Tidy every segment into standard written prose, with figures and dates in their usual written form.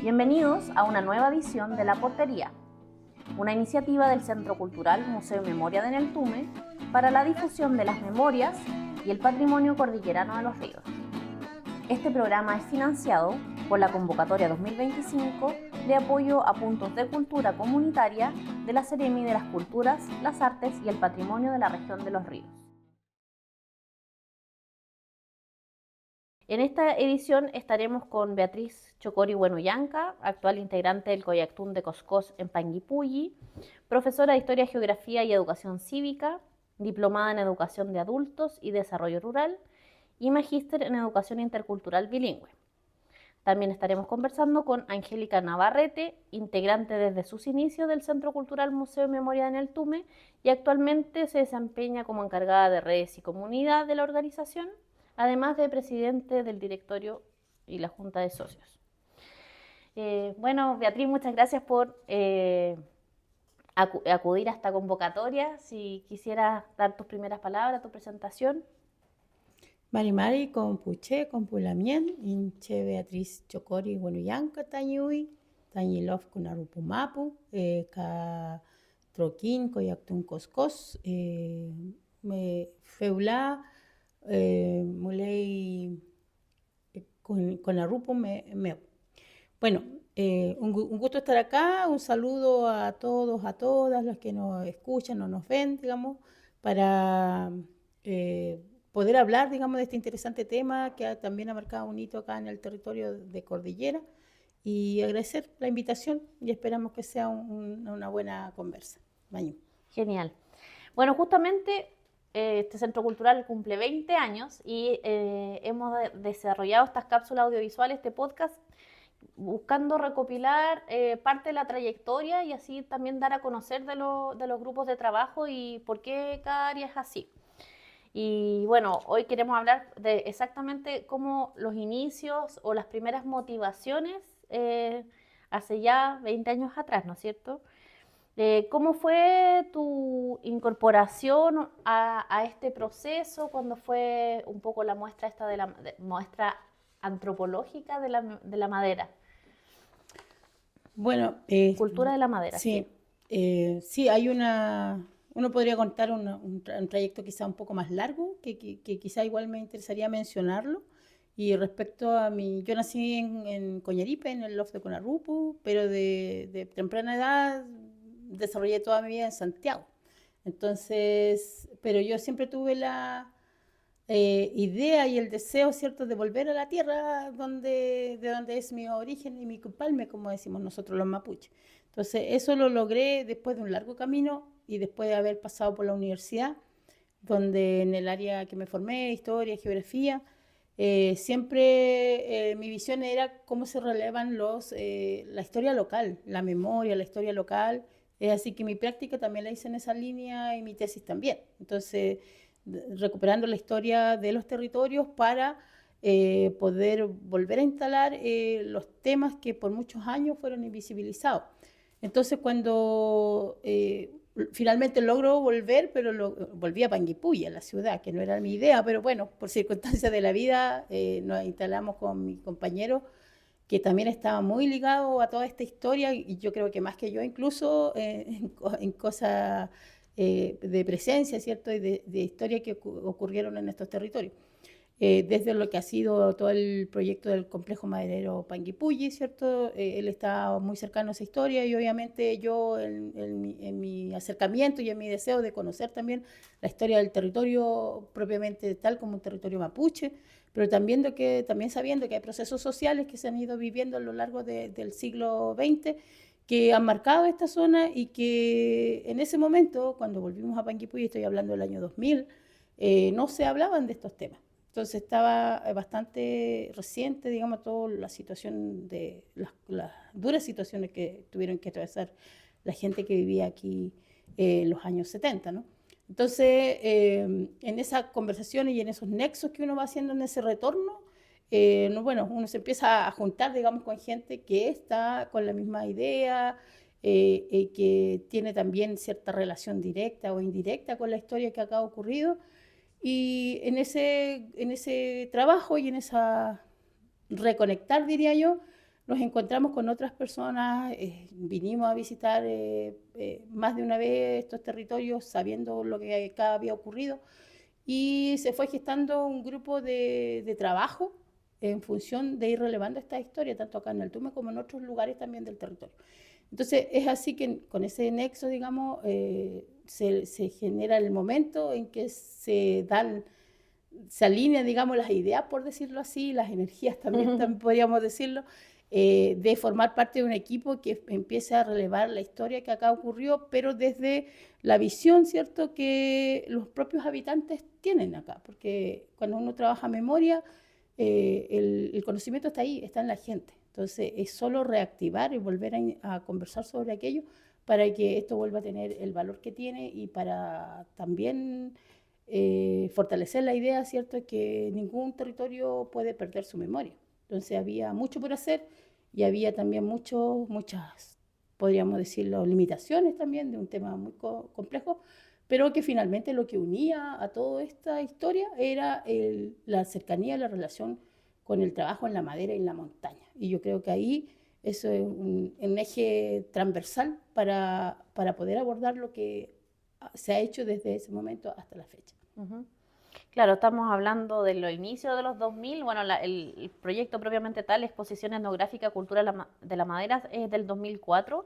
Bienvenidos a una nueva edición de La Portería, una iniciativa del Centro Cultural Museo y Memoria de Neltume para la difusión de las memorias y el patrimonio cordillerano de los ríos. Este programa es financiado por la convocatoria 2025 de apoyo a puntos de cultura comunitaria de la Seremi de las Culturas, las Artes y el Patrimonio de la región de los ríos. En esta edición estaremos con Beatriz Chocori Huenullanca, actual integrante del Coyactún de Coscós en Panguipulli, profesora de Historia, Geografía y Educación Cívica, diplomada en Educación de Adultos y Desarrollo Rural y magíster en Educación Intercultural Bilingüe. También estaremos conversando con Angélica Navarrete, integrante desde sus inicios del Centro Cultural Museo y Memoria de Neltume y actualmente se desempeña como encargada de redes y comunidad de la organización, además de presidente del directorio y la junta de socios. Bueno, Beatriz, muchas gracias por acudir a esta convocatoria. Si quisieras dar tus primeras palabras, tu presentación. Mari compuche compulamien inche Beatriz Chocori Huenullanca tañui tañilof kunarupumapu ka troquín coyactún coscos me feula mulei con arupo me. Bueno, un gusto estar acá, un saludo a todos, a todas los que nos escuchan o nos ven, digamos, para poder hablar, digamos, de este interesante tema que también ha marcado un hito acá en el territorio de Cordillera y agradecer la invitación y esperamos que sea una buena conversa. Mañana. Genial. Bueno, justamente este Centro Cultural cumple 20 años y hemos desarrollado estas cápsulas audiovisuales, este podcast, buscando recopilar parte de la trayectoria y así también dar a conocer de los grupos de trabajo y por qué cada área es así. Y bueno, hoy queremos hablar de exactamente cómo los inicios o las primeras motivaciones hace ya 20 años atrás, ¿no es cierto? ¿Cómo fue tu incorporación a este proceso? ¿Cuándo fue un poco la muestra esta de la muestra antropológica de la madera? Bueno, Cultura de la madera. Sí, sí, hay uno podría contar un trayecto quizá un poco más largo, que quizá igual me interesaría mencionarlo. Y respecto a yo nací en Coñaripe, en el loft de Conarupu, pero de temprana edad desarrollé toda mi vida en Santiago. Entonces, pero yo siempre tuve la idea y el deseo, ¿cierto?, de volver a la tierra de donde es mi origen y mi cupalme, como decimos nosotros los mapuches. Entonces, eso lo logré después de un largo camino y después de haber pasado por la universidad, donde en el área que me formé, historia, geografía, siempre mi visión era cómo se relevan la historia local, la memoria, la historia local. Así que mi práctica también la hice en esa línea y mi tesis también. Entonces, recuperando la historia de los territorios para poder volver a instalar los temas que por muchos años fueron invisibilizados. Entonces, cuando finalmente logro volver, pero volví a Panguipulli, a la ciudad, que no era mi idea, pero bueno, por circunstancias de la vida nos instalamos con mi compañero, que también estaba muy ligado a toda esta historia, y yo creo que más que yo incluso en cosas de presencia, ¿cierto? Y de historia que ocurrieron en estos territorios. Desde lo que ha sido todo el proyecto del complejo maderero Panguipulli, ¿cierto? Él está muy cercano a esa historia y obviamente yo en mi acercamiento y en mi deseo de conocer también la historia del territorio propiamente tal como un territorio mapuche, pero también también sabiendo que hay procesos sociales que se han ido viviendo a lo largo del siglo XX que han marcado esta zona y que en ese momento, cuando volvimos a Panguipulli, estoy hablando del año 2000, no se hablaban de estos temas. Entonces estaba bastante reciente, digamos, toda la situación de las duras situaciones que tuvieron que atravesar la gente que vivía aquí en los años 70, ¿no? Entonces, en esas conversaciones y en esos nexos que uno va haciendo en ese retorno, bueno, uno se empieza a juntar, digamos, con gente que está con la misma idea, que tiene también cierta relación directa o indirecta con la historia que acá ha ocurrido. Y en ese trabajo y en esa reconectar, diría yo, nos encontramos con otras personas, vinimos a visitar más de una vez estos territorios sabiendo lo que acá había ocurrido y se fue gestando un grupo de trabajo en función de ir relevando esta historia, tanto acá en el Tume como en otros lugares también del territorio. Entonces es así que con ese nexo, digamos, se genera el momento en que se alinean, digamos, las ideas, por decirlo así, las energías también podríamos decirlo, de formar parte de un equipo que empiece a relevar la historia que acá ocurrió, pero desde la visión, ¿cierto?, que los propios habitantes tienen acá, porque cuando uno trabaja memoria, el conocimiento está ahí, está en la gente. Entonces es solo reactivar y volver a conversar sobre aquello para que esto vuelva a tener el valor que tiene y para también fortalecer la idea, ¿cierto?, que ningún territorio puede perder su memoria. Entonces había mucho por hacer y había también muchas, podríamos decirlo, limitaciones también de un tema muy complejo, pero que finalmente lo que unía a toda esta historia era la cercanía, la relación con el trabajo en la madera y en la montaña. Y yo creo que ahí eso es un eje transversal para poder abordar lo que se ha hecho desde ese momento hasta la fecha. Claro, estamos hablando de los inicios de los 2000. Bueno, el proyecto propiamente tal, Exposición Etnográfica Cultura de la Madera, es del 2004.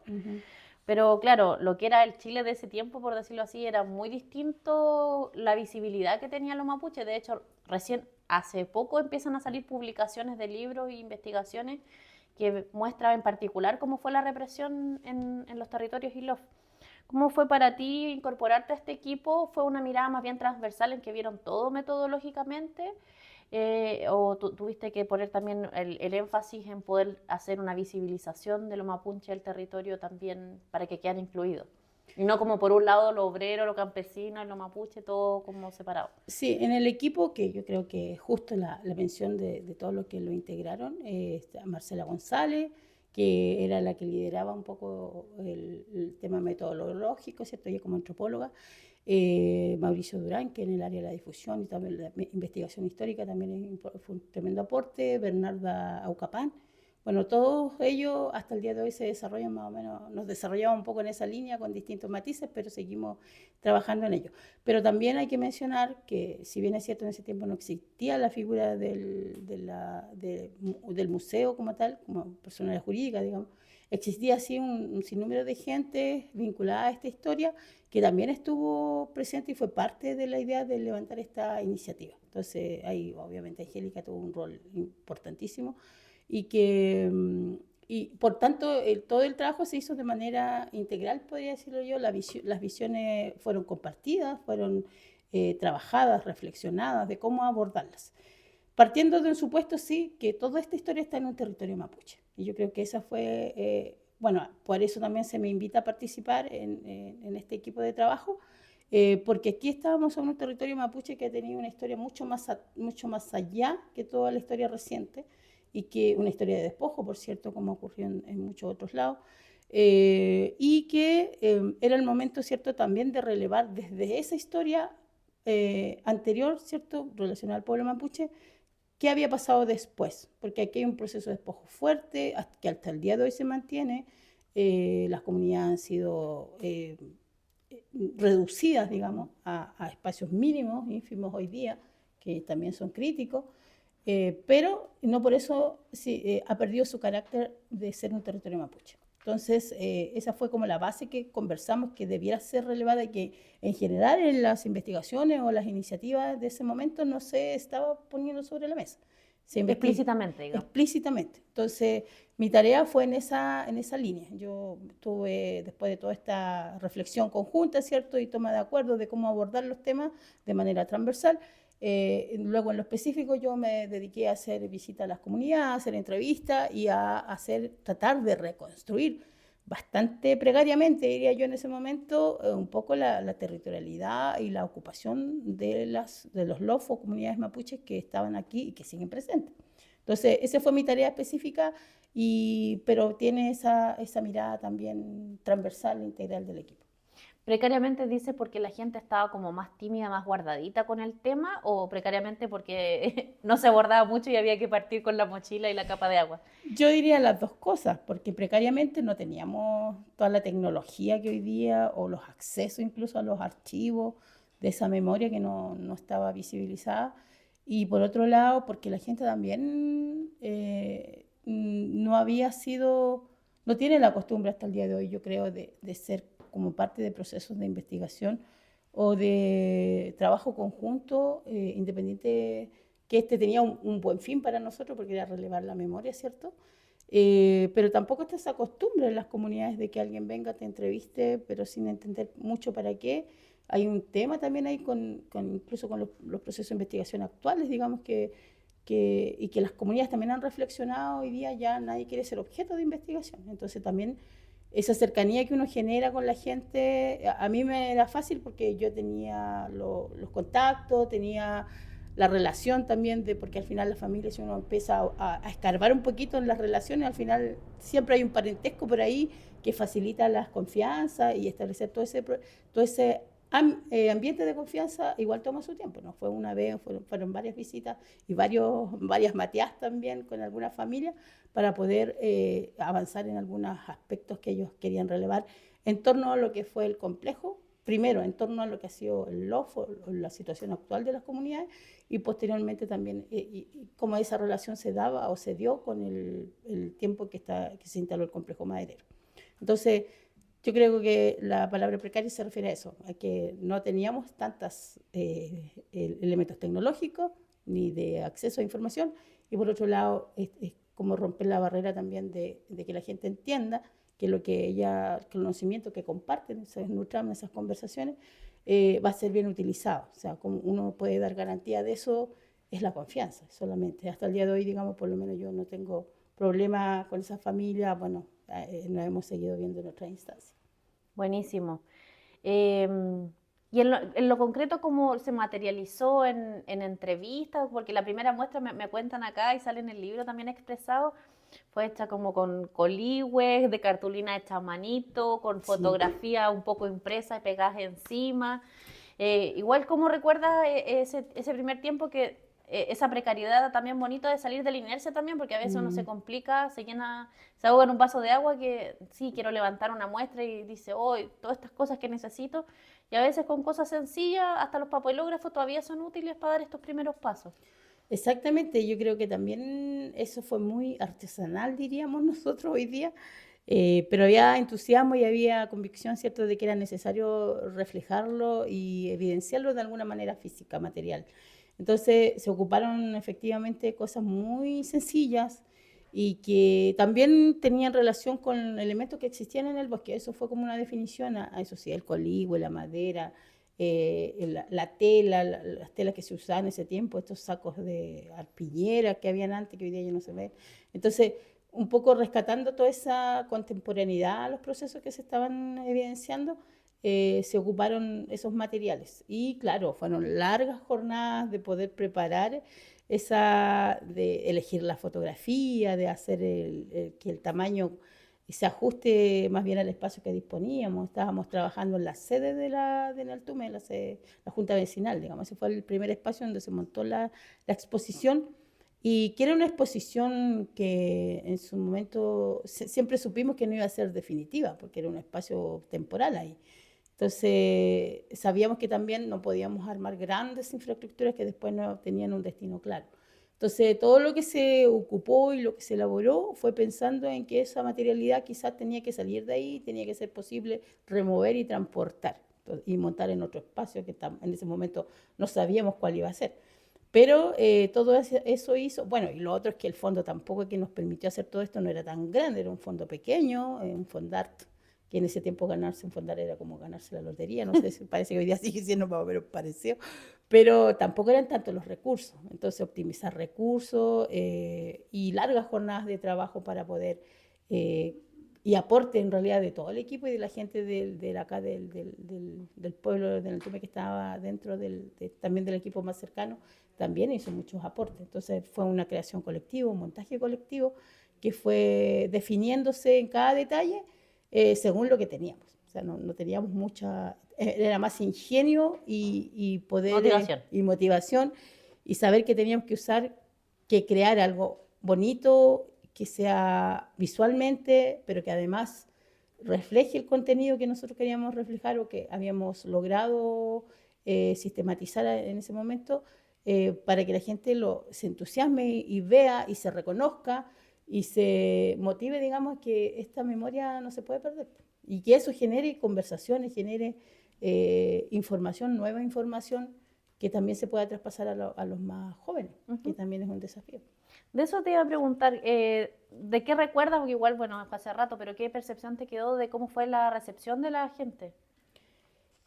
Pero claro, lo que era el Chile de ese tiempo, por decirlo así, era muy distinto la visibilidad que tenían los mapuches. De hecho, recién hace poco empiezan a salir publicaciones de libros e investigaciones que muestran en particular cómo fue la represión en los territorios ILOF. ¿Cómo fue para ti incorporarte a este equipo? ¿Fue una mirada más bien transversal en que vieron todo metodológicamente? ¿O tuviste que poner también el énfasis en poder hacer una visibilización de los mapuches del territorio también para que quedan incluidos? Y no como por un lado lo obrero, lo campesino, lo mapuche, todo como separado. Sí, en el equipo, que yo creo que justo la mención de todos los que lo integraron, está Marcela González, que era la que lideraba un poco el tema metodológico, ¿cierto? Ella como antropóloga, Mauricio Durán, que en el área de la difusión y también la investigación histórica también fue un tremendo aporte, Bernarda Aucapán. Bueno, todos ellos hasta el día de hoy se desarrollan más o menos, nos desarrollamos un poco en esa línea con distintos matices, pero seguimos trabajando en ello. Pero también hay que mencionar que, si bien es cierto, en ese tiempo no existía la figura del museo como tal, como personalidad jurídica, digamos, existía así un sinnúmero de gente vinculada a esta historia que también estuvo presente y fue parte de la idea de levantar esta iniciativa. Entonces, ahí obviamente Angélica tuvo un rol importantísimo y por tanto todo el trabajo se hizo de manera integral, podría decirlo yo. Las visiones fueron compartidas, fueron trabajadas, reflexionadas de cómo abordarlas. Partiendo de un supuesto, sí, que toda esta historia está en un territorio mapuche. Y yo creo que esa fue, bueno, por eso también se me invita a participar en este equipo de trabajo, porque aquí estábamos en un territorio mapuche que ha tenido una historia mucho más allá que toda la historia reciente, y que una historia de despojo, por cierto, como ocurrió en muchos otros lados, y que era el momento, ¿cierto?, también de relevar desde esa historia anterior, ¿cierto?, relacionada al pueblo mapuche, qué había pasado después, porque aquí hay un proceso de despojo fuerte que hasta el día de hoy se mantiene. Las comunidades han sido reducidas, digamos, a espacios mínimos, ínfimos hoy día, que también son críticos. Pero no por eso sí, ha perdido su carácter de ser un territorio mapuche. Entonces, esa fue como la base que conversamos que debiera ser relevada y que en general en las investigaciones o las iniciativas de ese momento no se estaba poniendo sobre la mesa. Explícitamente, digamos. Explícitamente. Entonces, mi tarea fue en esa línea. Yo tuve, después de toda esta reflexión conjunta, ¿cierto?, y toma de acuerdo de cómo abordar los temas de manera transversal. Luego, en lo específico, yo me dediqué a hacer visitas a las comunidades, a hacer entrevistas y a tratar de reconstruir bastante precariamente, diría yo en ese momento, un poco la territorialidad y la ocupación de los lofos, comunidades mapuches que estaban aquí y que siguen presentes. Entonces, esa fue mi tarea específica, pero tiene esa mirada también transversal e integral del equipo. ¿Precariamente dice porque la gente estaba como más tímida, más guardadita con el tema, o precariamente porque no se abordaba mucho y había que partir con la mochila y la capa de agua? Yo diría las dos cosas, porque precariamente no teníamos toda la tecnología que hoy día o los accesos incluso a los archivos de esa memoria que no estaba visibilizada. Y por otro lado, porque la gente también no había sido, no tiene la costumbre hasta el día de hoy, yo creo, de ser como parte de procesos de investigación o de trabajo conjunto, independiente que este tenía un buen fin para nosotros porque era relevar la memoria, ¿cierto? Pero tampoco está esa costumbre en las comunidades de que alguien venga, te entreviste, pero sin entender mucho para qué. Hay un tema también ahí incluso con los procesos de investigación actuales, digamos y que las comunidades también han reflexionado hoy día, ya nadie quiere ser objeto de investigación. Entonces también esa cercanía que uno genera con la gente, a mí me era fácil porque yo tenía los contactos, tenía la relación también, porque al final la familia, si uno empieza a escarbar un poquito en las relaciones, al final siempre hay un parentesco por ahí que facilita las confianzas y establecer todo ese ambiente de confianza igual toma su tiempo, no fue una vez, fueron varias visitas y varias mateadas también con algunas familias para poder avanzar en algunos aspectos que ellos querían relevar en torno a lo que fue el complejo, primero en torno a lo que ha sido el LOF, la situación actual de las comunidades, y posteriormente también cómo esa relación se daba o se dio con el tiempo que se instaló el complejo maderero. Entonces, yo creo que la palabra precaria se refiere a eso, a que no teníamos tantos elementos tecnológicos ni de acceso a información, y por otro lado, es como romper la barrera también de que la gente entienda que lo que el conocimiento que comparten, se nutran en esas conversaciones, va a ser bien utilizado. O sea, como uno puede dar garantía de eso, es la confianza solamente. Hasta el día de hoy, digamos, por lo menos yo no tengo problema con esa familia, bueno, nos hemos seguido viendo en otras instancias. Buenísimo. Y en lo concreto, ¿cómo se materializó en entrevistas? Porque la primera muestra me cuentan acá y sale en el libro también expresado, fue hecha como con coligües, de cartulina hecha a manito, con Sí. fotografía un poco impresa y pegadas encima. Igual, ¿cómo recuerdas ese primer tiempo que esa precariedad también bonito de salir de la inercia también? Porque a veces uno se Mm. complica, se ahoga en un vaso de agua que sí, quiero levantar una muestra y dice, oh, todas estas cosas que necesito. Y a veces con cosas sencillas, hasta los papelógrafos todavía son útiles para dar estos primeros pasos. Exactamente, yo creo que también eso fue muy artesanal, diríamos nosotros hoy día, pero había entusiasmo y había convicción, ¿cierto?, de que era necesario reflejarlo y evidenciarlo de alguna manera física, material. Entonces se ocuparon efectivamente cosas muy sencillas y que también tenían relación con elementos que existían en el bosque. Eso fue como una definición a eso sí, el coligüe, la madera, la tela, las telas que se usaban en ese tiempo, estos sacos de arpillera que habían antes, que hoy día ya no se ve. Entonces, un poco rescatando toda esa contemporaneidad a los procesos que se estaban evidenciando, se ocuparon esos materiales. Y claro, fueron largas jornadas de poder preparar de elegir la fotografía, de hacer que el tamaño se ajuste más bien al espacio que disponíamos. Estábamos trabajando en la sede de Altume, la Junta Vecinal, digamos. Ese fue el primer espacio donde se montó la exposición y que era una exposición que en su momento siempre supimos que no iba a ser definitiva, porque era un espacio temporal ahí. Entonces, sabíamos que también no podíamos armar grandes infraestructuras que después no tenían un destino claro. Entonces, todo lo que se ocupó y lo que se elaboró fue pensando en que esa materialidad quizás tenía que salir de ahí, tenía que ser posible remover y transportar y montar en otro espacio que en ese momento no sabíamos cuál iba a ser. Pero todo eso hizo, bueno, y lo otro es que el fondo tampoco que nos permitió hacer todo esto no era tan grande, era un fondo pequeño, un fondart, que en ese tiempo ganarse un fondar era como ganarse la lotería, no sé si parece que hoy día sigue siendo más o menos parecido, pero tampoco eran tantos los recursos. Entonces, optimizar recursos y largas jornadas de trabajo para poder, y aporte en realidad de todo el equipo y de la gente acá del pueblo de Altume que estaba dentro también del equipo más cercano, también hizo muchos aportes. Entonces, fue una creación colectiva, un montaje colectivo que fue definiéndose en cada detalle según lo que teníamos. o sea, no teníamos mucha, era más ingenio y poder Motivación. y motivación y saber que teníamos que crear algo bonito, que sea visualmente, pero que además refleje el contenido que nosotros queríamos reflejar o que habíamos logrado sistematizar en ese momento, para que la gente se entusiasme y vea y se reconozca y se motive, digamos, que esta memoria no se puede perder. Y que eso genere conversaciones, genere información, nueva información, que también se pueda traspasar a los más jóvenes, que también es un desafío. De eso te iba a preguntar, ¿de qué recuerdas? Porque igual, bueno, fue hace rato, pero ¿qué percepción te quedó de cómo fue la recepción de la gente?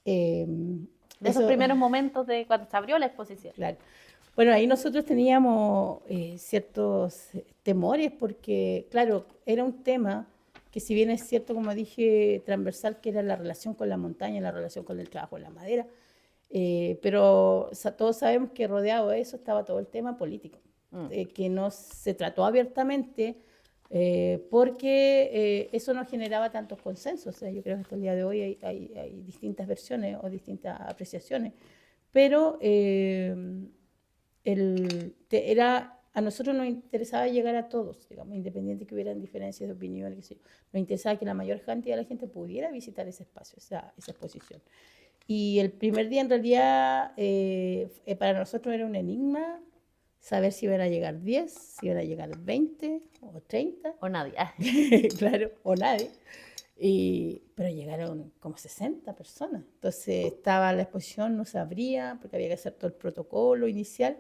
De esos primeros momentos de cuando se abrió la exposición. Claro. Bueno, ahí nosotros teníamos ciertos temores porque, claro, era un tema que si bien es cierto, como dije, transversal, que era la relación con la montaña, la relación con el trabajo en la madera, pero todos sabemos que rodeado de eso estaba todo el tema político, que no se trató abiertamente porque eso no generaba tantos consensos. O sea, yo creo que hasta el día de hoy hay distintas versiones o distintas apreciaciones, pero a nosotros nos interesaba llegar a todos, digamos, independiente que hubieran diferencias de opiniones, nos interesaba que la mayor cantidad de la gente pudiera visitar ese espacio, esa exposición. Y el primer día, en realidad, para nosotros era un enigma saber si iban a llegar 10, si iban a llegar 20 o 30. O nadie. Claro, o nadie. Pero llegaron como 60 personas. Entonces estaba la exposición, no se abría porque había que hacer todo el protocolo inicial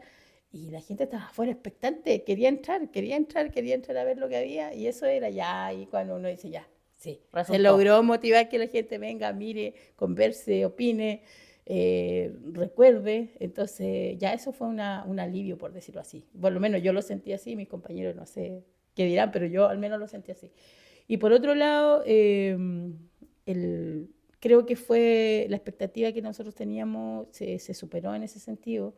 y la gente estaba afuera expectante, quería entrar a ver lo que había y eso era ya, y cuando uno dice ya, sí, Resultó. se logró motivar que la gente venga, mire, converse, opine, recuerde. Entonces ya eso fue un alivio, por decirlo así. Por lo menos yo lo sentí así, mis compañeros no sé qué dirán, pero yo al menos lo sentí así. Y por otro lado, creo que fue la expectativa que nosotros teníamos, se superó en ese sentido.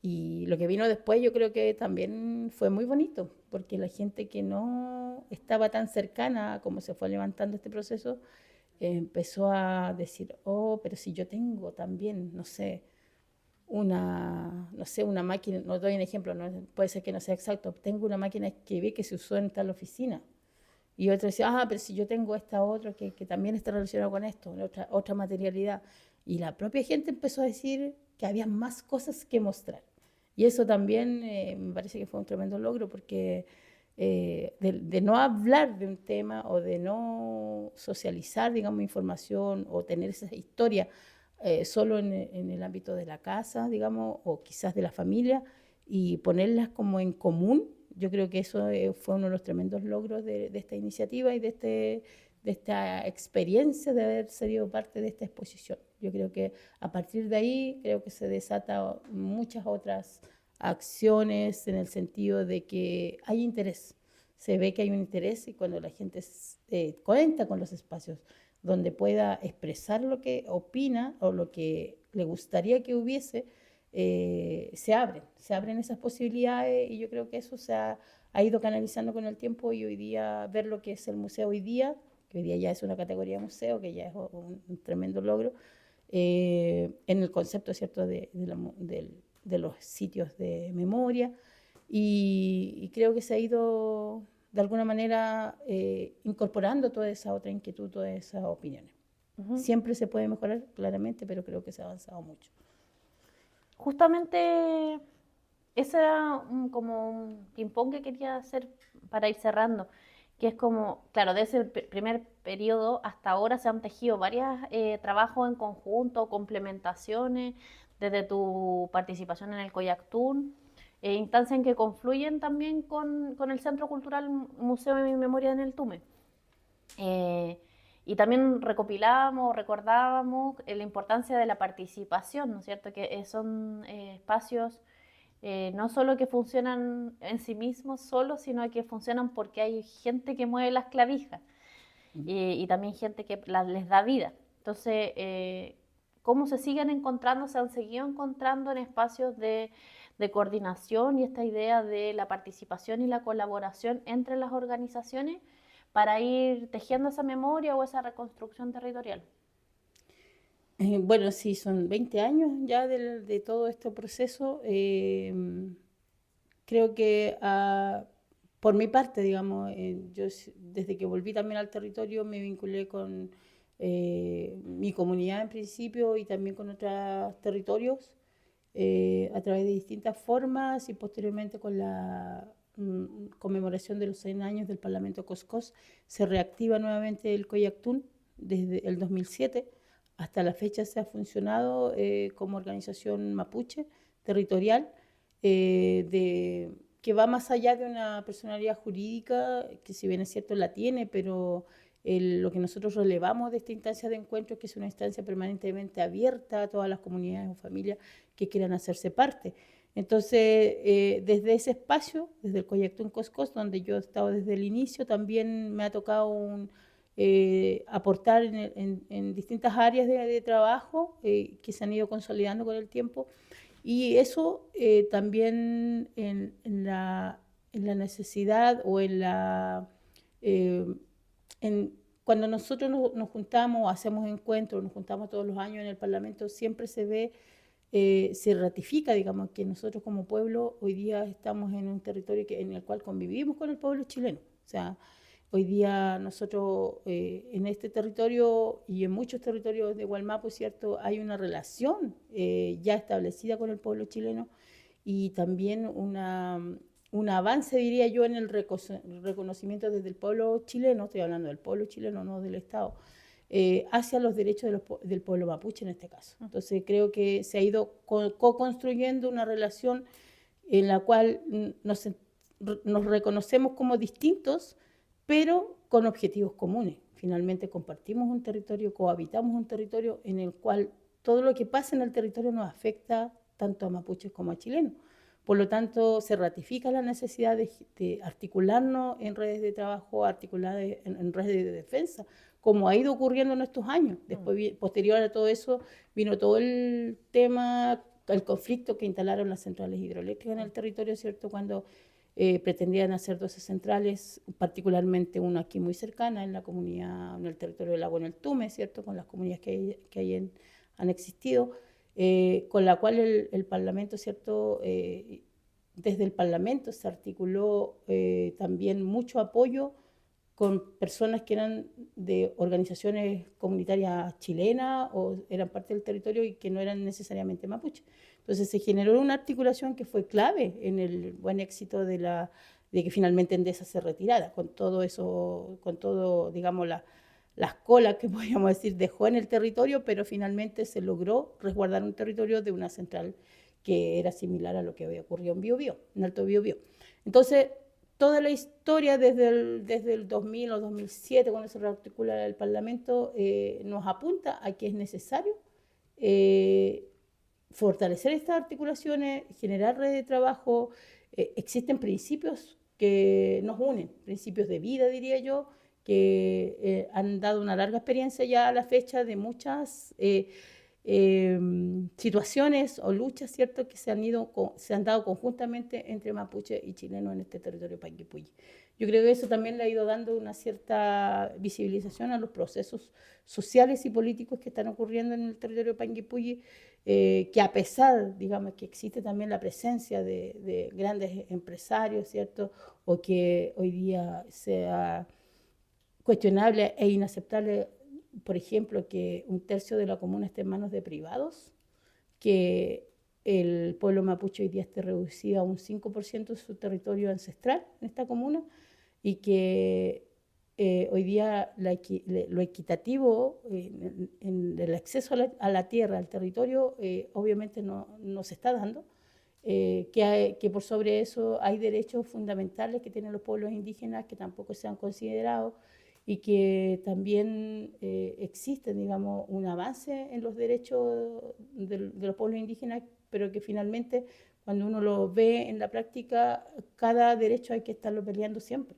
Y lo que vino después yo creo que también fue muy bonito, porque la gente que no estaba tan cercana a cómo se fue levantando este proceso, empezó a decir, oh, pero si yo tengo también, no sé, una máquina, no doy un ejemplo, no, puede ser que no sea exacto, tengo una máquina de escribir que se usó en tal oficina. Y otro decía, pero si yo tengo esta otra que también está relacionada con esto, otra materialidad. Y la propia gente empezó a decir que había más cosas que mostrar. Y eso también me parece que fue un tremendo logro, porque de no hablar de un tema o de no socializar, digamos, información o tener esa historia solo en el ámbito de la casa, digamos, o quizás de la familia, y ponerlas como en común, yo creo que eso fue uno de los tremendos logros de esta iniciativa y de esta experiencia de haber sido parte de esta exposición. Yo creo que a partir de ahí creo que se desata muchas otras acciones en el sentido de que hay interés. Se ve que hay un interés y cuando la gente cuenta con los espacios donde pueda expresar lo que opina o lo que le gustaría que hubiese, se abren esas posibilidades y yo creo que eso ha ido canalizando con el tiempo y hoy día ver lo que es el museo hoy día, que hoy día ya es una categoría de museo, que ya es un tremendo logro, en el concepto, ¿cierto?, de los sitios de memoria y creo que se ha ido de alguna manera incorporando toda esa otra inquietud, todas esas opiniones. Siempre se puede mejorar, claramente, pero creo que se ha avanzado mucho. Justamente ese era como un ping-pong que quería hacer para ir cerrando, que es como, claro, de ese primer periodo hasta ahora se han tejido varios trabajos en conjunto, complementaciones, desde tu participación en el Coyactún, instancias en que confluyen también con el Centro Cultural Museo de mi Memoria en el Tume. Y también recopilábamos, recordábamos la importancia de la participación, ¿no es cierto? Que son espacios no solo que funcionan en sí mismos solos, sino que funcionan porque hay gente que mueve las clavijas y también gente que les da vida. Entonces, ¿cómo se siguen encontrando? Se han seguido encontrando en espacios de coordinación y esta idea de la participación y la colaboración entre las organizaciones para ir tejiendo esa memoria o esa reconstrucción territorial. Bueno, sí, son 20 años ya de todo este proceso. Creo que por mi parte, digamos, desde que volví también al territorio me vinculé con mi comunidad en principio y también con otros territorios a través de distintas formas y posteriormente con la conmemoración de los 100 años del Parlamento Coscós se reactiva nuevamente el Coyactún desde el 2007. Hasta la fecha se ha funcionado como organización mapuche territorial que va más allá de una personalidad jurídica, que si bien es cierto la tiene, pero lo que nosotros relevamos de esta instancia de encuentro es que es una instancia permanentemente abierta a todas las comunidades o familias que quieran hacerse parte. Entonces, desde ese espacio, desde el Coyactún Coscós, donde yo he estado desde el inicio, también me ha tocado aportar en distintas áreas de trabajo que se han ido consolidando con el tiempo. Y eso también en la necesidad o eh, cuando nosotros nos juntamos, hacemos encuentros, nos juntamos todos los años en el Parlamento, siempre se ve, se ratifica, digamos, que nosotros como pueblo hoy día estamos en un territorio en el cual convivimos con el pueblo chileno. O sea, hoy día nosotros en este territorio y en muchos territorios de Gualmapu, ¿cierto? Hay una relación ya establecida con el pueblo chileno y también un avance, diría yo, en el reconocimiento desde el pueblo chileno, estoy hablando del pueblo chileno, no del Estado, hacia los derechos del pueblo mapuche en este caso. Entonces creo que se ha ido co-construyendo una relación en la cual nos reconocemos como distintos, pero con objetivos comunes. Finalmente compartimos un territorio, cohabitamos un territorio en el cual todo lo que pasa en el territorio nos afecta tanto a mapuches como a chilenos. Por lo tanto, se ratifica la necesidad de articularnos en redes de trabajo, articuladas en redes de defensa, como ha ido ocurriendo en estos años. Después, posterior a todo eso, vino todo el tema, el conflicto que instalaron las centrales hidroeléctricas en el territorio, ¿cierto? Cuando pretendían hacer 12 centrales, particularmente una aquí muy cercana en la comunidad, en el territorio del lago, en el Tume, ¿cierto? Con las comunidades que han existido, con la cual el Parlamento, ¿cierto? Desde el Parlamento se articuló también mucho apoyo con personas que eran de organizaciones comunitarias chilenas o eran parte del territorio y que no eran necesariamente mapuche. Entonces se generó una articulación que fue clave en el buen éxito de que finalmente Endesa se retirara, con todo eso, con todo, digamos, las colas que podríamos decir dejó en el territorio, pero finalmente se logró resguardar un territorio de una central que era similar a lo que había ocurrido en Biobío, en Alto Biobío. Entonces, toda la historia desde el 2000 o 2007, cuando se rearticula el Parlamento, nos apunta a que es necesario eh, fortalecer estas articulaciones, generar redes de trabajo. Existen principios que nos unen, principios de vida, diría yo, que han dado una larga experiencia ya a la fecha de muchas situaciones o luchas, ¿cierto?, que se han dado conjuntamente entre mapuche y chileno en este territorio panguipulli. Yo creo que eso también le ha ido dando una cierta visibilización a los procesos sociales y políticos que están ocurriendo en el territorio panguipulli, que a pesar, digamos, que existe también la presencia de grandes empresarios, ¿cierto?, o que hoy día sea cuestionable e inaceptable, por ejemplo, que un tercio de la comuna esté en manos de privados, que el pueblo mapuche hoy día esté reducido a un 5% de su territorio ancestral en esta comuna y que hoy día lo equitativo en el acceso a la tierra, al territorio, obviamente no se está dando. Que por sobre eso hay derechos fundamentales que tienen los pueblos indígenas que tampoco se han considerado y que también existe, digamos, un avance en los derechos de los pueblos indígenas, pero que finalmente cuando uno lo ve en la práctica, cada derecho hay que estarlo peleando siempre.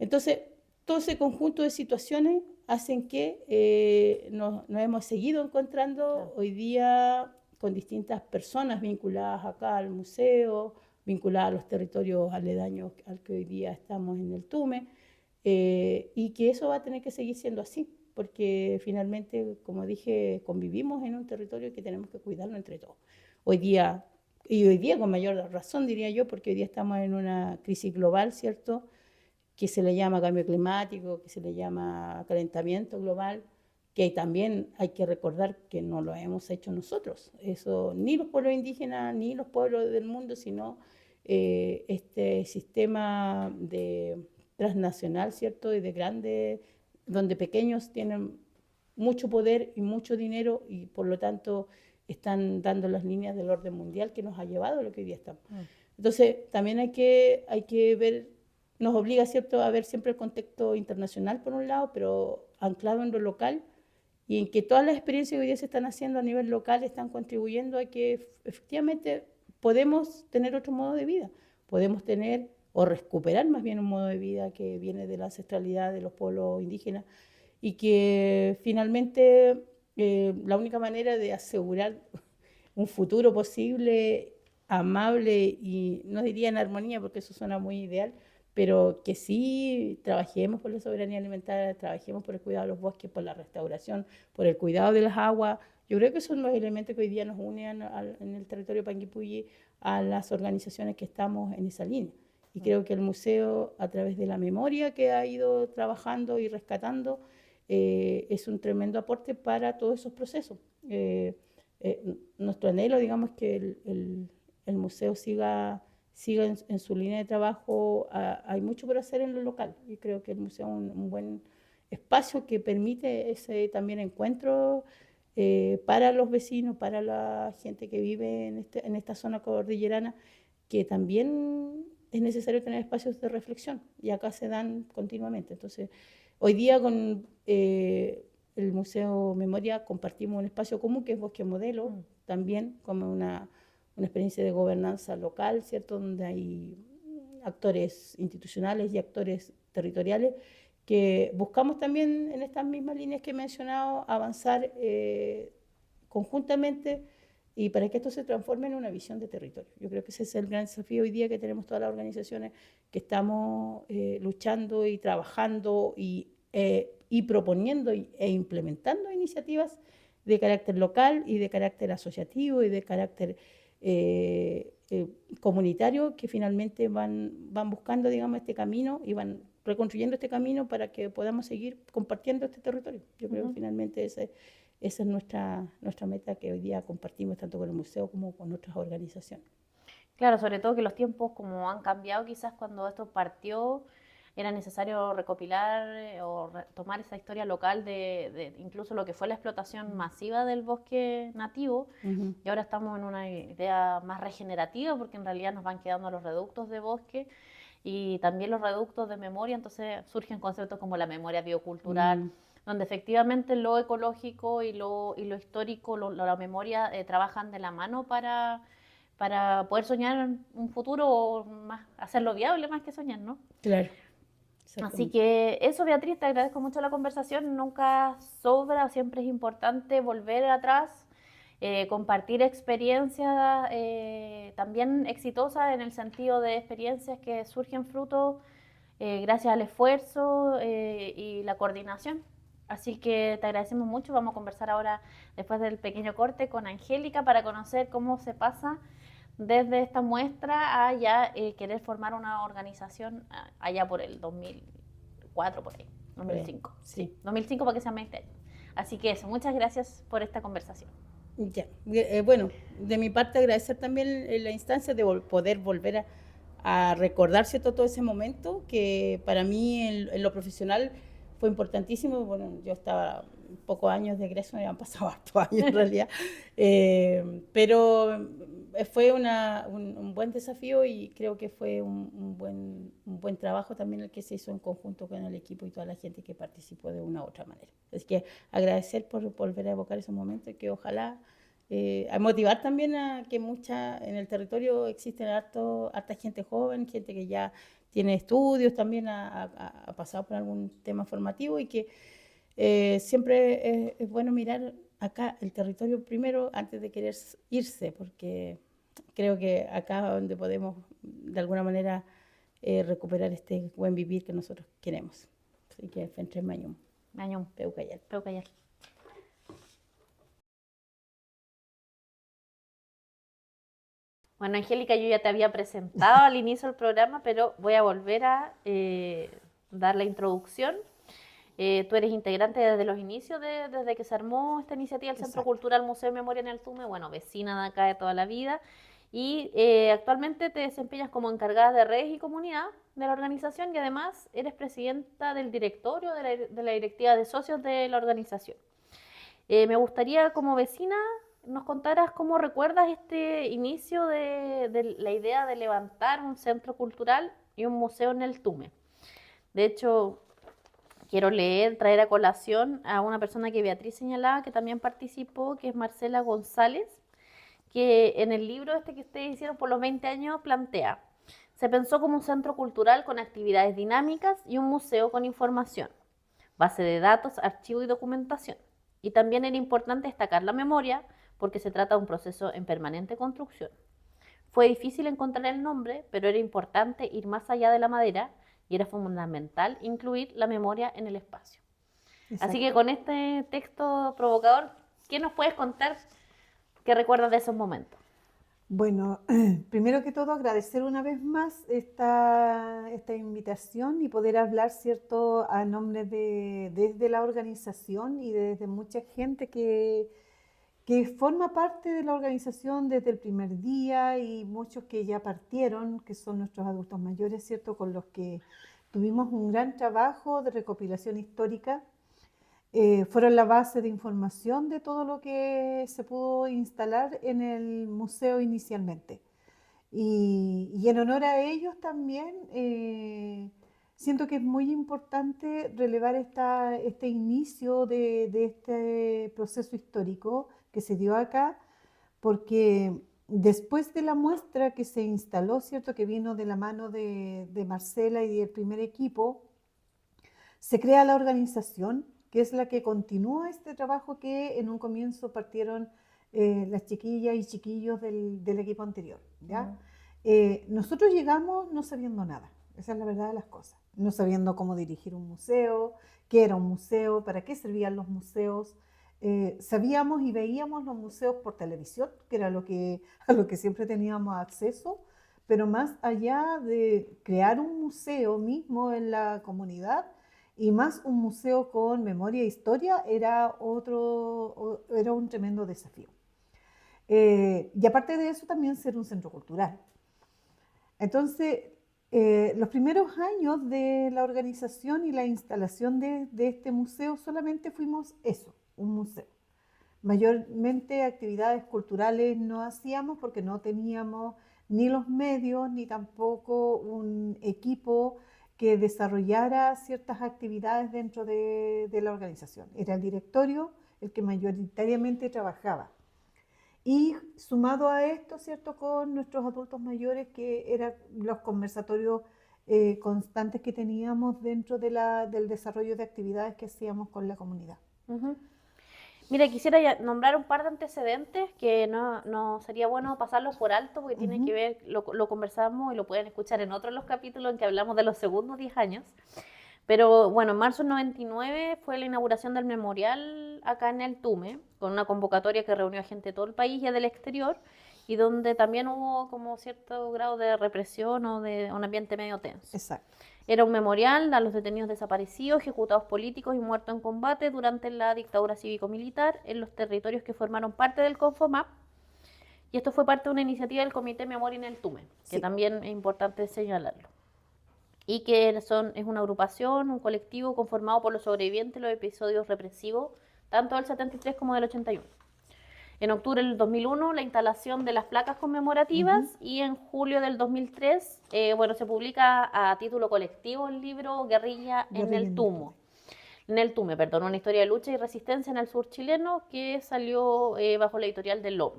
Entonces, todo ese conjunto de situaciones hacen que nos hemos seguido encontrando hoy día con distintas personas vinculadas acá al museo, vinculadas a los territorios aledaños al que hoy día estamos en el Tume, y que eso va a tener que seguir siendo así. porque finalmente, como dije, convivimos en un territorio que tenemos que cuidarlo entre todos. Hoy día, y hoy día con mayor razón diría yo, porque hoy día estamos en una crisis global, ¿cierto?, que se le llama cambio climático, que se le llama calentamiento global, que también hay que recordar que no lo hemos hecho nosotros. Eso ni los pueblos indígenas ni los pueblos del mundo, sino este sistema de transnacional, ¿cierto? Y de grandes, donde pequeños tienen mucho poder y mucho dinero y por lo tanto están dando las líneas del orden mundial que nos ha llevado a lo que hoy día estamos. Entonces, también hay que ver, nos obliga, ¿cierto?, a ver siempre el contexto internacional por un lado, pero anclado en lo local y en que todas las experiencias que hoy día se están haciendo a nivel local están contribuyendo a que efectivamente podemos tener otro modo de vida, podemos tener o recuperar más bien un modo de vida que viene de la ancestralidad de los pueblos indígenas y que finalmente la única manera de asegurar un futuro posible, amable y no diría en armonía porque eso suena muy ideal, pero que sí trabajemos por la soberanía alimentaria, trabajemos por el cuidado de los bosques, por la restauración, por el cuidado de las aguas. Yo creo que son los elementos que hoy día nos unen en el territorio Panguipulli a las organizaciones que estamos en esa línea. Y creo que el museo, a través de la memoria que ha ido trabajando y rescatando, es un tremendo aporte para todos esos procesos. Nuestro anhelo, digamos, que el museo siga en su línea de trabajo. Hay mucho por hacer en lo local y creo que el museo es un buen espacio que permite ese también encuentro para los vecinos, para la gente que vive en esta zona cordillerana, que también es necesario tener espacios de reflexión y acá se dan continuamente. Entonces, hoy día con el Museo Memoria compartimos un espacio común que es Bosque Modelo, también como una experiencia de gobernanza local, ¿cierto?, donde hay actores institucionales y actores territoriales que buscamos también en estas mismas líneas que he mencionado avanzar conjuntamente y para que esto se transforme en una visión de territorio. Yo creo que ese es el gran desafío hoy día que tenemos todas las organizaciones que estamos luchando y trabajando y proponiendo e implementando iniciativas de carácter local y de carácter asociativo y de carácter comunitario que finalmente van buscando, digamos, este camino y van reconstruyendo este camino para que podamos seguir compartiendo este territorio. Yo creo que finalmente esa es nuestra meta que hoy día compartimos tanto con el museo como con otras organizaciones. Claro, sobre todo que los tiempos como han cambiado, quizás cuando esto partió era necesario recopilar o tomar esa historia local de incluso lo que fue la explotación masiva del bosque nativo, y ahora estamos en una idea más regenerativa porque en realidad nos van quedando los reductos de bosque y también los reductos de memoria, entonces surgen conceptos como la memoria biocultural, donde efectivamente lo ecológico y lo histórico, la memoria trabajan de la mano para poder soñar un futuro o más, hacerlo viable más que soñar, ¿no? Claro. Así que eso, Beatriz, te agradezco mucho la conversación. Nunca sobra, siempre es importante volver atrás, compartir experiencias también exitosas en el sentido de experiencias que surgen fruto gracias al esfuerzo y la coordinación. Así que te agradecemos mucho. Vamos a conversar ahora, después del pequeño corte, con Angélica para conocer cómo se pasa desde esta muestra a ya querer formar una organización allá por el 2004, por ahí, 2005. Sí. 2005 para que sean 20 años. Así que eso, muchas gracias por esta conversación. Ya. Bueno, de mi parte agradecer también la instancia de poder volver a recordarse todo ese momento que para mí en lo profesional fue importantísimo. Bueno, yo estaba pocos años de egreso, me han pasado hartos años en realidad, pero fue un buen desafío y creo que fue un buen trabajo también el que se hizo en conjunto con el equipo y toda la gente que participó de una u otra manera. Así que agradecer por volver a evocar esos momentos y que ojalá a motivar también a que en el territorio existen harta gente joven, gente que ya tiene estudios, también ha pasado por algún tema formativo y que siempre es bueno mirar acá el territorio primero antes de querer irse, porque creo que acá es donde podemos de alguna manera recuperar este buen vivir que nosotros queremos. Así que Fentres Mañum. Mañón, Peucayal. Peucayal. Bueno, Angélica, yo ya te había presentado al inicio del programa, pero voy a volver a dar la introducción. Tú eres integrante desde los inicios, desde que se armó esta iniciativa del Centro Exacto. Cultural Museo de Memoria en el Tume, bueno, vecina de acá de toda la vida, y actualmente te desempeñas como encargada de redes y comunidad de la organización y además eres presidenta del directorio de la directiva de socios de la organización. Me gustaría, como vecina, nos contaras cómo recuerdas este inicio de la idea de levantar un centro cultural y un museo en el Tume. De hecho, quiero traer a colación a una persona que Beatriz señalaba, que también participó, que es Marcela González, que en el libro este que ustedes hicieron por los 20 años plantea: se pensó como un centro cultural con actividades dinámicas y un museo con información, base de datos, archivo y documentación. Y también era importante destacar la memoria porque se trata de un proceso en permanente construcción. Fue difícil encontrar el nombre, pero era importante ir más allá de la madera y era fundamental incluir la memoria en el espacio. Así que Exacto. con este texto provocador, ¿qué nos puedes contar que recuerdas de esos momentos? Bueno, primero que todo agradecer una vez más esta invitación y poder hablar, ¿cierto?, a nombre desde la organización y desde mucha gente que forma parte de la organización desde el primer día y muchos que ya partieron, que son nuestros adultos mayores, ¿cierto?, con los que tuvimos un gran trabajo de recopilación histórica. Fueron la base de información de todo lo que se pudo instalar en el museo inicialmente. Y en honor a ellos también siento que es muy importante relevar este inicio de este proceso histórico que se dio acá, porque después de la muestra que se instaló, ¿cierto?, que vino de la mano de Marcela y del primer equipo, se crea la organización, que es la que continúa este trabajo que en un comienzo partieron las chiquillas y chiquillos del equipo anterior, ¿ya? Nosotros llegamos no sabiendo nada, esa es la verdad de las cosas, no sabiendo cómo dirigir un museo, qué era un museo, para qué servían los museos. Sabíamos y veíamos los museos por televisión, que era a lo que siempre teníamos acceso, pero más allá de crear un museo mismo en la comunidad, y más un museo con memoria e historia, era un tremendo desafío. Y aparte de eso, también ser un centro cultural. Entonces, los primeros años de la organización y la instalación de este museo solamente fuimos eso, un museo. Mayormente actividades culturales no hacíamos porque no teníamos ni los medios ni tampoco un equipo que desarrollara ciertas actividades dentro de la organización. Era el directorio el que mayoritariamente trabajaba. Y sumado a esto, ¿cierto?, con nuestros adultos mayores, que eran los conversatorios constantes que teníamos dentro del desarrollo de actividades que hacíamos con la comunidad. Uh-huh. Mira, quisiera nombrar un par de antecedentes que no sería bueno pasarlos por alto porque tienen que ver, lo conversamos y lo pueden escuchar en otros los capítulos en que hablamos de los segundos 10 años. Pero bueno, en marzo del 99 fue la inauguración del memorial acá en el Tume, con una convocatoria que reunió a gente de todo el país y del exterior, y donde también hubo como cierto grado de represión o de un ambiente medio tenso. Exacto. Era un memorial a los detenidos desaparecidos, ejecutados políticos y muertos en combate durante la dictadura cívico-militar en los territorios que formaron parte del Confomap. Y esto fue parte de una iniciativa del Comité Memoria en el Tume, que Sí. también es importante señalarlo. Y que es una agrupación, un colectivo conformado por los sobrevivientes de los episodios represivos, tanto del 73 como del 81. En octubre del 2001, la instalación de las placas conmemorativas y en julio del 2003, se publica a título colectivo el libro Guerrilla en el Tume. Una historia de lucha y resistencia en el sur chileno, que salió bajo la editorial del LOM.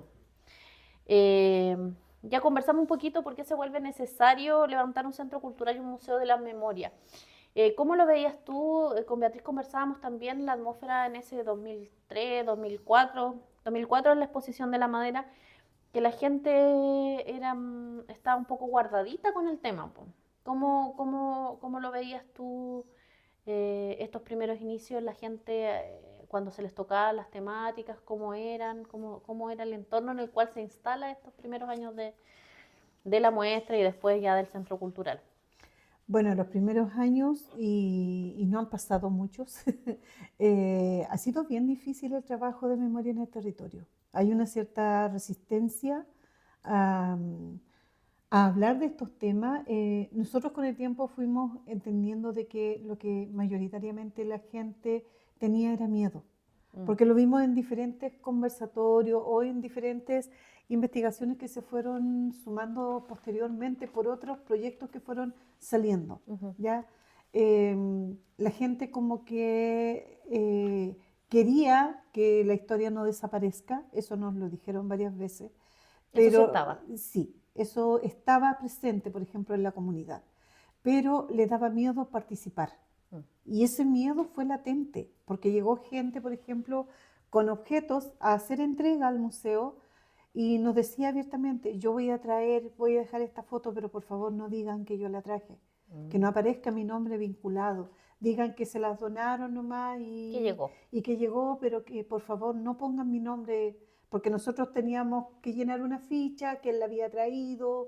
Ya conversamos un poquito por qué se vuelve necesario levantar un centro cultural y un museo de la memoria. ¿Cómo lo veías tú? Con Beatriz conversábamos también la atmósfera en ese 2003, 2004. 2004 en la exposición de la madera, que la gente estaba un poco guardadita con el tema. ¿Cómo lo veías tú estos primeros inicios, la gente, cuando se les tocaba las temáticas, cómo eran, cómo era el entorno en el cual se instala estos primeros años de la muestra y después ya del centro cultural? Bueno, los primeros años, y no han pasado muchos, ha sido bien difícil el trabajo de memoria en el territorio. Hay una cierta resistencia a, a hablar de estos temas. Nosotros con el tiempo fuimos entendiendo de que lo que mayoritariamente la gente tenía era miedo, porque lo vimos en diferentes conversatorios o en diferentes investigaciones que se fueron sumando posteriormente por otros proyectos que fueron saliendo, ¿ya? La gente como que quería que la historia no desaparezca, eso nos lo dijeron varias veces, Eso sí pero estaba. sí, eso estaba presente, por ejemplo, en la comunidad, pero le daba miedo participar. Y ese miedo fue latente, porque llegó gente, por ejemplo, con objetos a hacer entrega al museo y nos decía abiertamente, yo voy a dejar esta foto, pero por favor no digan que yo la traje, que no aparezca mi nombre vinculado, digan que se las donaron nomás y que llegó, pero que por favor no pongan mi nombre, porque nosotros teníamos que llenar una ficha, quién la había traído,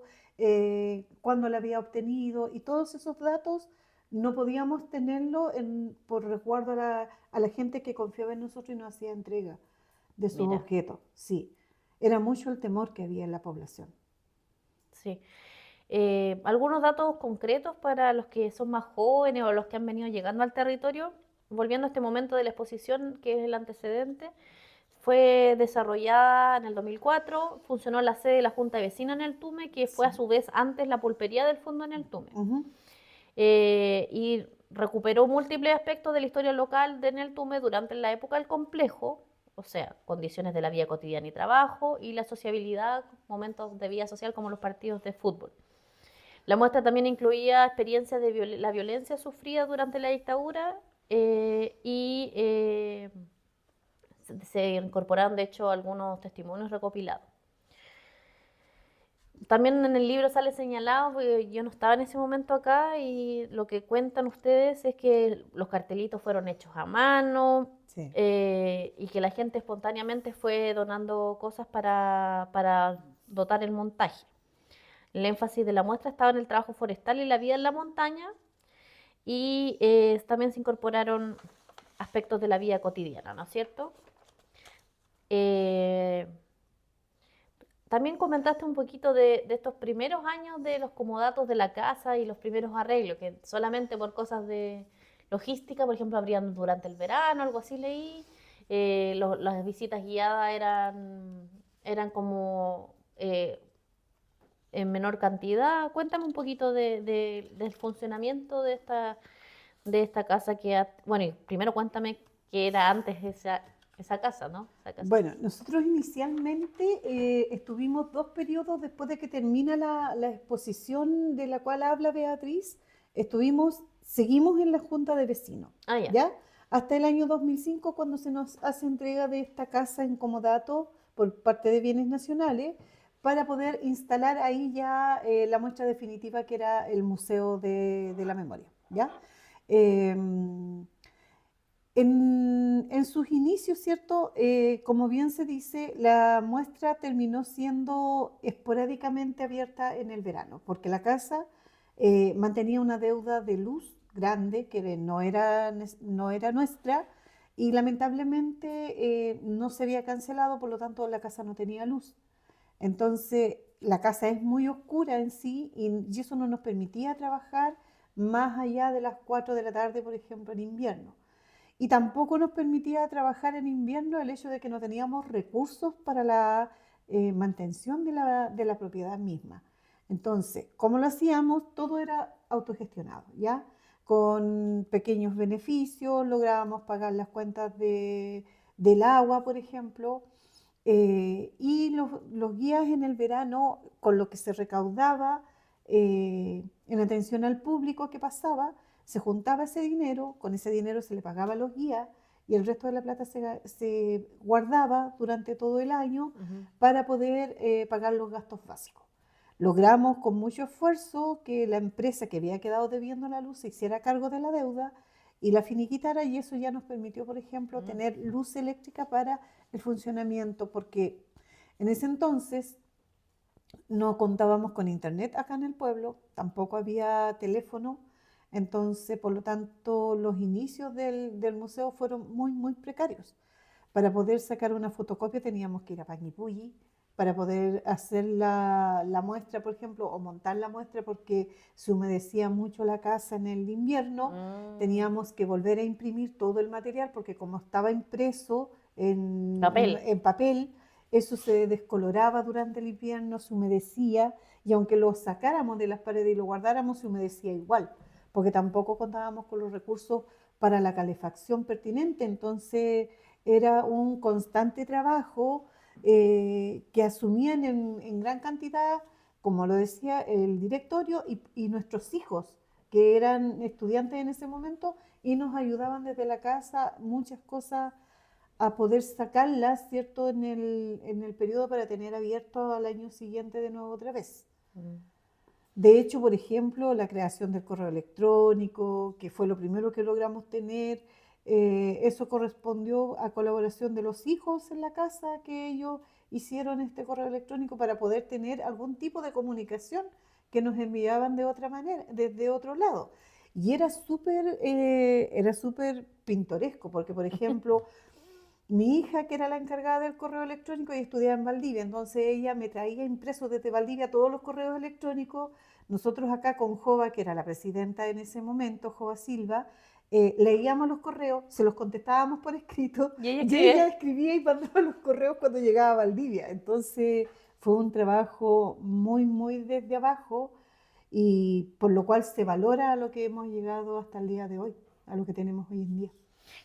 cuándo la había obtenido, y todos esos datos no podíamos tenerlo por resguardo a la gente que confiaba en nosotros y nos hacía entrega de sus objetos. Sí, era mucho el temor que había en la población. Sí. Algunos datos concretos para los que son más jóvenes o los que han venido llegando al territorio, volviendo a este momento de la exposición, que es el antecedente. Fue desarrollada en el 2004, funcionó la sede de la Junta de Vecinos en el Tume, que fue a su vez antes la pulpería del fondo en el Tume. Y recuperó múltiples aspectos de la historia local de Neltume durante la época del complejo, o sea, condiciones de la vida cotidiana y trabajo, y la sociabilidad, momentos de vida social como los partidos de fútbol. La muestra también incluía experiencias de la violencia sufrida durante la dictadura y se incorporaron, de hecho, algunos testimonios recopilados. También en el libro sale señalado, porque yo no estaba en ese momento acá, y lo que cuentan ustedes es que los cartelitos fueron hechos a mano, Sí. Y que la gente espontáneamente fue donando cosas para dotar el montaje. El énfasis de la muestra estaba en el trabajo forestal y la vida en la montaña, y también se incorporaron aspectos de la vida cotidiana, ¿no es cierto? También comentaste un poquito de estos primeros años de los comodatos de la casa y los primeros arreglos, que solamente por cosas de logística, por ejemplo, abrían durante el verano, algo así leí. Las visitas guiadas eran como en menor cantidad. Cuéntame un poquito del funcionamiento de esta casa bueno, y primero cuéntame qué era antes esa casa, ¿no? Esa casa. Bueno, nosotros inicialmente estuvimos 2 periodos después de que termina la exposición de la cual habla Beatriz, seguimos en la Junta de Vecinos, ¿ya? Hasta el año 2005, cuando se nos hace entrega de esta casa en comodato por parte de Bienes Nacionales, para poder instalar ahí ya la muestra definitiva, que era el Museo de la Memoria, ¿ya? En sus inicios, ¿cierto? Como bien se dice, la muestra terminó siendo esporádicamente abierta en el verano, porque la casa mantenía una deuda de luz grande que no era nuestra, y lamentablemente no se había cancelado, por lo tanto la casa no tenía luz. Entonces la casa es muy oscura en sí, y eso no nos permitía trabajar más allá de las 4 de la tarde, por ejemplo, en invierno. Y tampoco nos permitía trabajar en invierno el hecho de que no teníamos recursos para la mantención de la propiedad misma. Entonces, ¿cómo lo hacíamos? Todo era autogestionado, ¿ya? Con pequeños beneficios lográbamos pagar las cuentas del agua, por ejemplo, y los guías en el verano, con lo que se recaudaba en atención al público que pasaba, se juntaba ese dinero, con ese dinero se le pagaba a los guías, y el resto de la plata se guardaba durante todo el año para poder pagar los gastos básicos. Logramos con mucho esfuerzo que la empresa que había quedado debiendo la luz se hiciera cargo de la deuda, y la finiquitara, y eso ya nos permitió, por ejemplo, tener luz eléctrica para el funcionamiento, porque en ese entonces no contábamos con internet acá en el pueblo, tampoco había teléfono, entonces, por lo tanto, los inicios del museo fueron muy, muy precarios. Para poder sacar una fotocopia teníamos que ir a Pañipulli, para poder hacer la muestra, por ejemplo, o montar la muestra porque se humedecía mucho la casa en el invierno, teníamos que volver a imprimir todo el material porque como estaba impreso Papel. en papel, eso se descoloraba durante el invierno, se humedecía y aunque lo sacáramos de las paredes y lo guardáramos, se humedecía igual, porque tampoco contábamos con los recursos para la calefacción pertinente, entonces era un constante trabajo que asumían en gran cantidad, como lo decía, el directorio y nuestros hijos, que eran estudiantes en ese momento y nos ayudaban desde la casa muchas cosas a poder sacarlas, ¿cierto?, en el periodo para tener abierto al año siguiente de nuevo otra vez. De hecho, por ejemplo, la creación del correo electrónico, que fue lo primero que logramos tener, eso correspondió a colaboración de los hijos en la casa, que ellos hicieron este correo electrónico para poder tener algún tipo de comunicación que nos enviaban de otra manera, desde otro lado. Y era súper pintoresco, porque, por ejemplo, mi hija, que era la encargada del correo electrónico, y estudiaba en Valdivia, entonces ella me traía impresos desde Valdivia todos los correos electrónicos. Nosotros acá con Jova, que era la presidenta en ese momento, Jova Silva, leíamos los correos, se los contestábamos por escrito, ¿Y ella y escribe? ella escribía y mandaba los correos cuando llegaba a Valdivia. Entonces fue un trabajo muy, muy desde abajo, y por lo cual se valora a lo que hemos llegado hasta el día de hoy, a lo que tenemos hoy en día.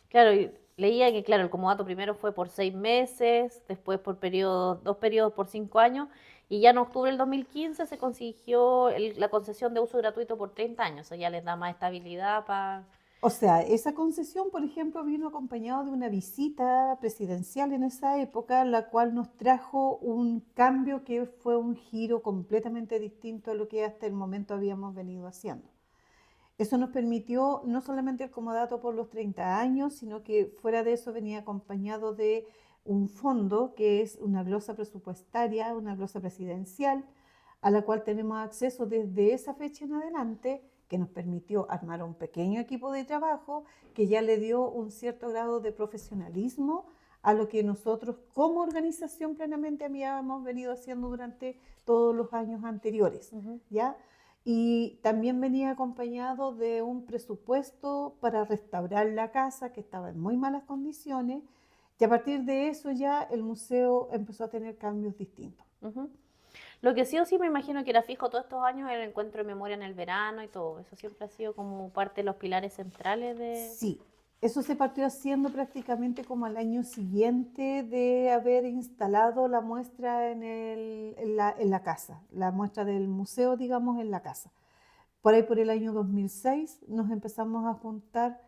Claro, y leía que, claro, el comodato primero fue por 6 meses, después por periodos, 2 periodos por 5 años, y ya en octubre del 2015 se consiguió la concesión de uso gratuito por 30 años, eso ya les da más estabilidad para... O sea, esa concesión, por ejemplo, vino acompañado de una visita presidencial en esa época, la cual nos trajo un cambio que fue un giro completamente distinto a lo que hasta el momento habíamos venido haciendo. Eso nos permitió no solamente el comodato por los 30 años, sino que fuera de eso venía acompañado de un fondo que es una glosa presupuestaria, una glosa presidencial, a la cual tenemos acceso desde esa fecha en adelante, que nos permitió armar un pequeño equipo de trabajo que ya le dio un cierto grado de profesionalismo a lo que nosotros como organización plenamente habíamos venido haciendo durante todos los años anteriores, ¿ya? Y también venía acompañado de un presupuesto para restaurar la casa, que estaba en muy malas condiciones, y a partir de eso ya el museo empezó a tener cambios distintos. Lo que sí o sí me imagino que era fijo todos estos años el encuentro de memoria en el verano y todo, eso siempre ha sido como parte de los pilares centrales de... Sí, eso se partió haciendo prácticamente como al año siguiente de haber instalado la muestra en la casa, la muestra del museo, digamos, en la casa. Por ahí por el año 2006 nos empezamos a juntar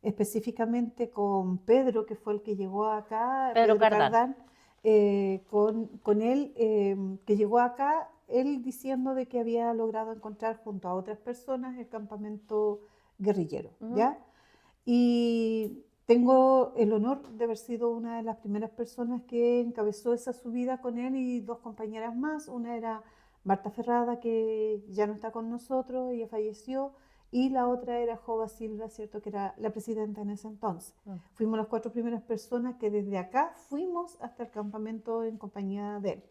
específicamente con Pedro, que fue el que llegó acá, Pedro Pedro Cardán. Cardán, con él, que llegó acá, él diciendo de que había logrado encontrar junto a otras personas el campamento guerrillero, ¿ya? Y tengo el honor de haber sido una de las primeras personas que encabezó esa subida con él y dos compañeras más. Una era Marta Ferrada, que ya no está con nosotros, ella falleció, y la otra era Jova Silva, ¿cierto?, que era la presidenta en ese entonces. Fuimos las 4 primeras personas que desde acá fuimos hasta el campamento en compañía de él.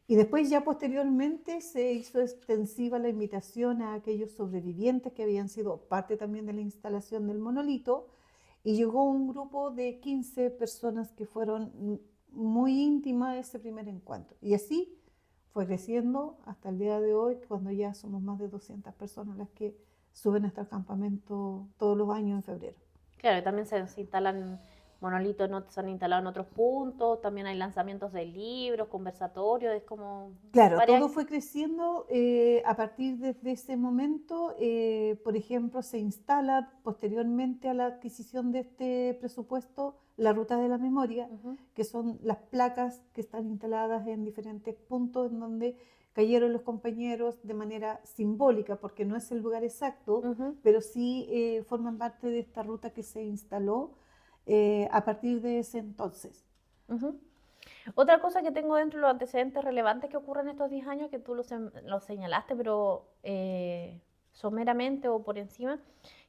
Y después ya posteriormente se hizo extensiva la invitación a aquellos sobrevivientes que habían sido parte también de la instalación del monolito, y llegó un grupo de 15 personas que fueron muy íntimas ese primer encuentro. Y así fue creciendo hasta el día de hoy, cuando ya somos más de 200 personas las que suben hasta el campamento todos los años en febrero. Claro, y también se instalan monolitos, se han instalado en otros puntos, también hay lanzamientos de libros, conversatorios, es como... Claro, varias... todo fue creciendo a partir de ese momento. Por ejemplo, se instala posteriormente a la adquisición de este presupuesto la ruta de la memoria, que son las placas que están instaladas en diferentes puntos en donde cayeron los compañeros de manera simbólica, porque no es el lugar exacto, Ujú, pero sí forman parte de esta ruta que se instaló a partir de ese entonces. ujú. Otra cosa que tengo dentro de los antecedentes relevantes que ocurren estos 10 años, que tú lo señalaste, pero someramente o por encima,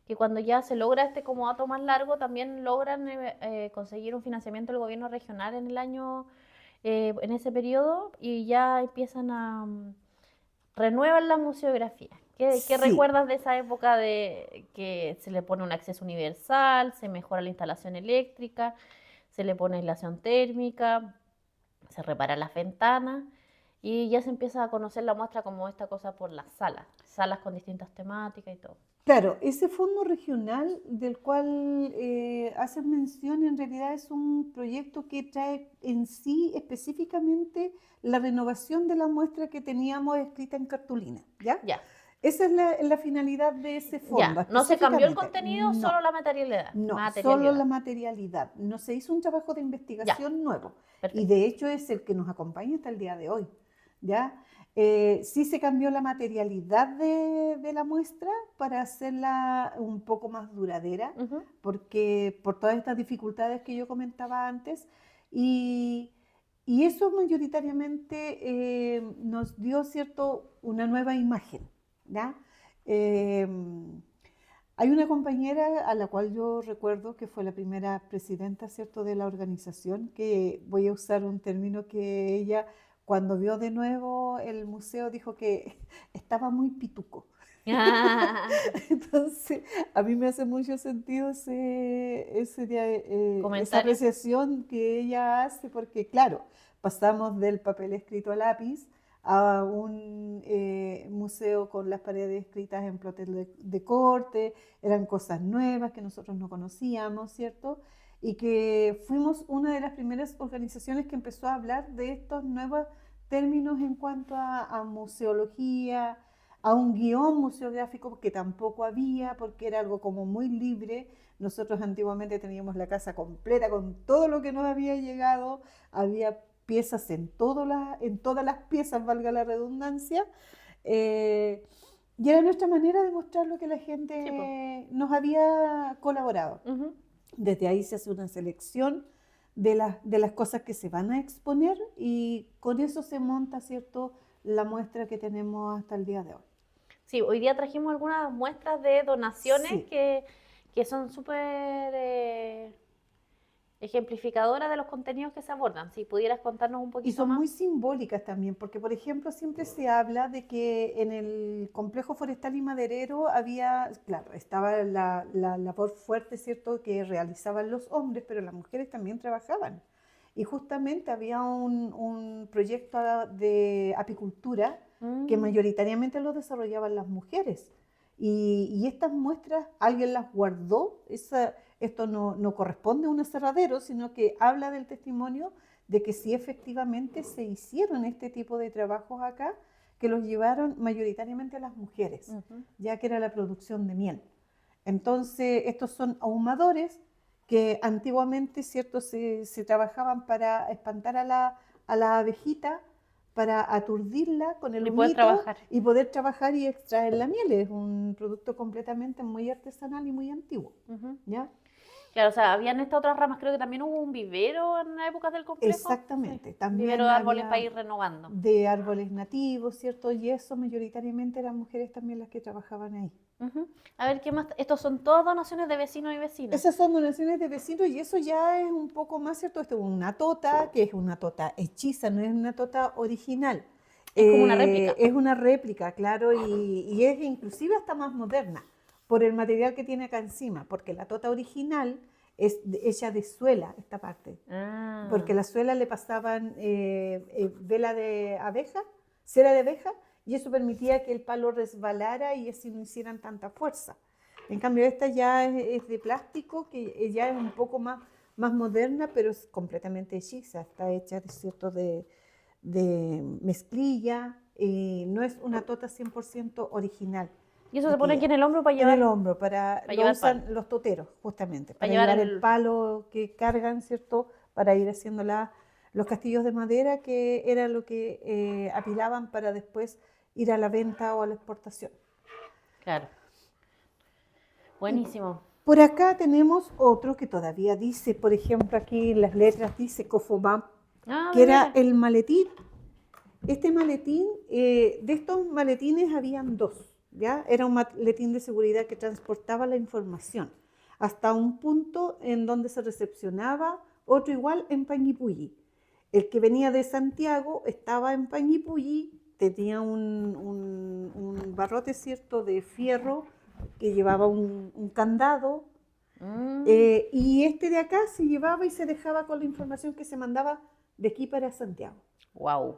que cuando ya se logra este comodato más largo, también logran conseguir un financiamiento del gobierno regional en el año, en ese periodo, y ya empiezan a renuevan la museografía. ¿Qué Sí, recuerdas de esa época de que se le pone un acceso universal, se mejora la instalación eléctrica, se le pone aislación térmica, se reparan las ventanas y ya se empieza a conocer la muestra como esta cosa por las salas con distintas temáticas y todo? claro, ese fondo regional del cual haces mención en realidad es un proyecto que trae en sí específicamente la renovación de la muestra que teníamos escrita en cartulina, ¿ya? Ya, Esa es la finalidad de ese fondo ya. No se cambió el específicamente. contenido, solo No, la materialidad. no, solo Materialidad. la materialidad. No se hizo un trabajo de Ya, investigación nuevo y perfecto. de hecho es el que nos acompaña hasta el día de hoy, ¿ya? Sí se cambió la materialidad de la muestra para hacerla un poco más duradera, Ujú. porque por todas estas dificultades que yo comentaba antes, y, y eso mayoritariamente nos dio, ¿cierto?, una nueva imagen, ¿ya? Eh, Hay una compañera a la cual yo recuerdo que fue la primera presidenta, ¿cierto?, de la organización, que voy a usar un término que ella, cuando vio de nuevo el museo, dijo que estaba muy pituco. Entonces, a mí me hace mucho sentido esa Comentario. apreciación que ella hace, porque claro, pasamos del papel escrito a lápiz a un museo con las paredes escritas en plotel de corte, eran cosas nuevas que nosotros no conocíamos, ¿cierto? Y que fuimos una de las primeras organizaciones que empezó a hablar de estos nuevos términos en cuanto a museología, a un guión museográfico que tampoco había, porque era algo como muy libre. Nosotros antiguamente teníamos la casa completa con todo lo que nos había llegado, había piezas en todas las piezas, valga la redundancia, eh, y era nuestra manera de mostrar lo que la Sí, pues. gente nos había colaborado. Ujú. Desde ahí se hace una selección de las cosas que se van a exponer y con eso se monta, ¿cierto?, la muestra que tenemos hasta el día de hoy. Sí, hoy día trajimos algunas muestras de donaciones Sí, que son súper ejemplificadoras de los contenidos que se abordan. Si pudieras contarnos un y poquito son más. muy simbólicas también, porque por ejemplo siempre se habla de que en el complejo forestal y maderero había, claro, estaba la labor fuerte, ¿cierto?, que realizaban los hombres, pero las mujeres también trabajaban. Y justamente había un proyecto de apicultura que Mm, mayoritariamente lo desarrollaban las mujeres. Y estas muestras alguien las guardó, esto no corresponde a un aserradero, sino que habla del testimonio de que sí efectivamente se hicieron este tipo de trabajos acá, que los llevaron mayoritariamente a las mujeres, ujú. ya que era la producción de miel. Entonces, estos son ahumadores que antiguamente, ¿cierto?, se trabajaban para espantar a la abejita, para aturdirla con el Y poder humito trabajar. y poder trabajar y extraer la miel. Es un producto completamente muy artesanal y muy antiguo, Ujú. ¿ya? Claro, o sea, habían estas otras ramas, creo que también hubo un vivero en la época del complejo. Sí, Exactamente. un vivero También de árboles para había ir renovando. de árboles nativos, ¿cierto? Y eso mayoritariamente eran mujeres también las que trabajaban ahí. Ujú. A ver, ¿qué más? Estos son todas donaciones de vecinos y vecinas. Esas son donaciones de vecinos y eso ya es un poco más, ¿cierto? Esto es una tota, que es una tota hechiza, no es una tota original. Es como una réplica. Es una réplica, claro, y es inclusive hasta más moderna por el material que tiene acá encima, porque la tota original es hecha de suela, esta parte, Ah, porque la suela le pasaban vela de abeja, cera de abeja, y eso permitía que el palo resbalara y así no hicieran tanta fuerza. En cambio, esta ya es de plástico, que ya es un poco más moderna, pero es completamente hechiza, está hecha ¿cierto?, de mezclilla, no es una tota 100% original. y eso se pone Aquí aquí en el hombro en el hombro, para lo llevar palo, usan los toteros, justamente, para para llevar llevar el el... palo que cargan, ¿cierto?, para ir haciendo los castillos de madera, que era lo que apilaban para después ir a la venta o a la exportación. Claro. Buenísimo. Por acá tenemos otro que todavía dice, por ejemplo, aquí en las letras dice Cofomap, que era Mira. el maletín. Este maletín, de estos maletines habían dos, ¿ya? Era un maletín de seguridad que transportaba la información hasta un punto en donde se recepcionaba, otro igual en Panguipulli. El que venía de Santiago estaba en Panguipulli, tenía un barrote, ¿cierto?, de fierro que llevaba un candado, y este de acá se llevaba y se dejaba con la información que se mandaba de aquí para Santiago. Wow.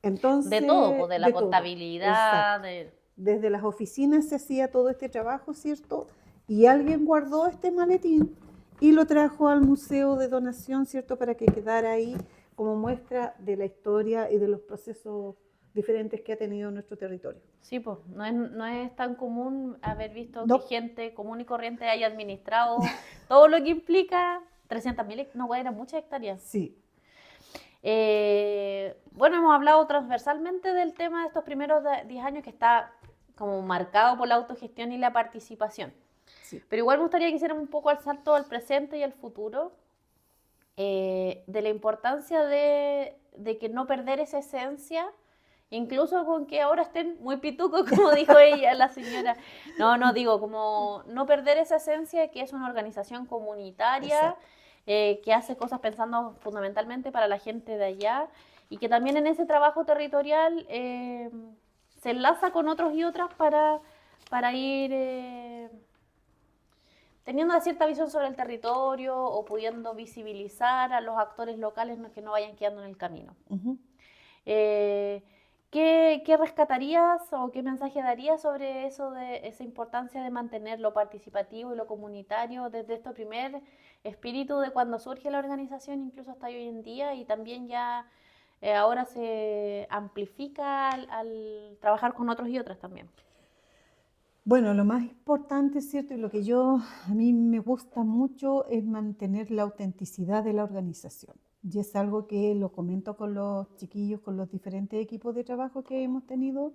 Entonces, De todo, pues, de la de todo, contabilidad, exacto. Desde las oficinas se hacía todo este trabajo, ¿cierto? Y alguien guardó este maletín y lo trajo al museo de donación, ¿cierto? Para que quedara ahí como muestra de la historia y de los procesos diferentes que ha tenido nuestro territorio. Sí, pues, no es tan común haber visto No. que gente común y corriente haya administrado todo lo que implica 300.000, no, eran muchas hectáreas. Sí. Bueno, hemos hablado transversalmente del tema de estos primeros 10 años que está como marcado por la autogestión y la participación. Sí. Pero igual me gustaría que hiciéramos un poco el salto al presente y al futuro, de la importancia de que no perder esa esencia, incluso con que ahora estén muy pitucos, como dijo ella, la señora. No, digo, como no perder esa esencia que es una organización comunitaria, que hace cosas pensando fundamentalmente para la gente de allá, y que también en ese trabajo territorial se enlaza con otros y otras para ir teniendo una cierta visión sobre el territorio o pudiendo visibilizar a los actores locales que no vayan quedando en el camino. Uh-huh. ¿Qué rescatarías o qué mensaje darías sobre eso, de esa importancia de mantener lo participativo y lo comunitario desde este primer espíritu de cuando surge la organización, incluso hasta hoy en día, y también ya ahora se amplifica al trabajar con otros y otras también? Bueno, lo más importante, ¿cierto? Y lo que a mí me gusta mucho es mantener la autenticidad de la organización. Y es algo que lo comento con los chiquillos, con los diferentes equipos de trabajo que hemos tenido,